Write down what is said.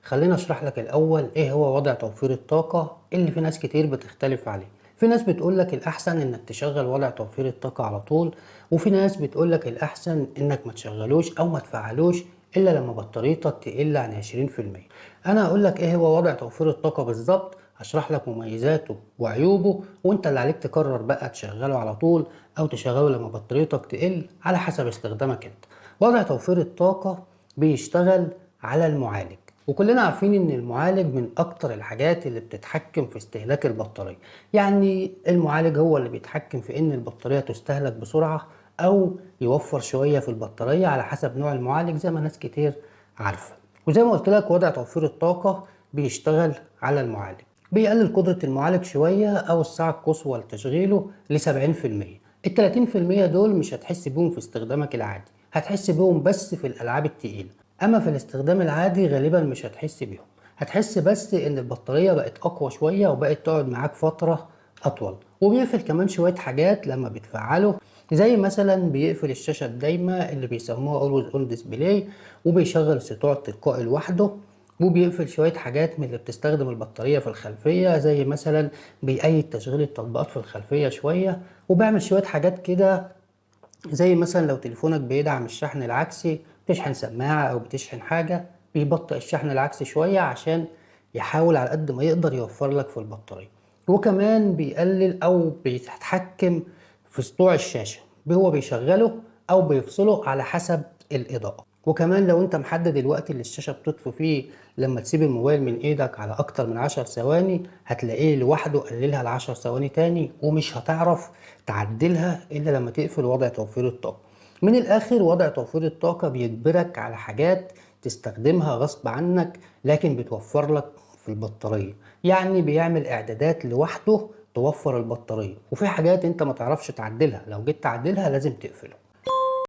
خليني اشرح لك الاول ايه هو وضع توفير الطاقة اللي في ناس كتير بتختلف عليه. في ناس بتقول لك الاحسن انك تشغل وضع توفير الطاقة على طول، وفي ناس بتقول لك الاحسن انك ما تشغلوش او ما تفعلوش الا لما بطاريتك تقل عن 20%. انا هقول لك ايه هو وضع توفير الطاقة بالظبط، هشرح لك مميزاته وعيوبه، وانت اللي عليك تقرر بقى تشغله على طول او تشغله لما بطاريتك تقل على حسب استخدامك انت. وضع توفير الطاقة بيشتغل على المعالج، وكلنا عارفين ان المعالج من اكتر الحاجات اللي بتتحكم في استهلاك البطارية. يعني المعالج هو اللي بيتحكم في ان البطارية تستهلك بسرعة او يوفر شوية في البطارية على حسب نوع المعالج زي ما ناس كتير عارفة. وزي ما قلت لك وضع توفير الطاقة بيشتغل على المعالج، بيقلل قدرة المعالج شوية او الساعة القصوى لتشغيله ل 70%. ال 30% دول مش هتحس بيهم في استخدامك العادي، هتحس بيهم بس في الالعاب التقيلة. اما في الاستخدام العادي غالبا مش هتحس بيهم، هتحس بس ان البطارية بقت اقوى شوية وبقت تقعد معاك فترة اطول. وبيقفل كمان شوية حاجات لما بتفعله، زي مثلا بيقفل الشاشة الدايمة اللي بيسموها always on display، وبيشغل السطوع التلقائي لوحده. وبيقفل شوية حاجات من اللي بتستخدم البطارية في الخلفية، زي مثلا بيأيد تشغيل التطبيقات في الخلفية شوية، وبيعمل شوية حاجات كده زي مثلا لو تليفونك بيدعم الشحن العكسي، بتشحن سماعة أو بتشحن حاجة، بيبطئ الشحن العكسي شوية عشان يحاول على قد ما يقدر يوفر لك في البطارية. وكمان بيقلل أو بيتحكم في سطوع الشاشة، هو بيشغله أو بيفصله على حسب الإضاءة. وكمان لو انت محدد الوقت اللي الشاشة بتطفي فيه لما تسيب الموبايل من ايدك على اكتر من 10 ثواني، هتلاقيه لوحده قللها ل10 ثواني تاني، ومش هتعرف تعدلها الا لما تقفل وضع توفير الطاقة. من الاخر وضع توفير الطاقة بيجبرك على حاجات تستخدمها غصب عنك، لكن بتوفر لك في البطارية. يعني بيعمل اعدادات لوحده توفر البطارية، وفي حاجات انت ما تعرفش تعدلها، لو جيت تعدلها لازم تقفله.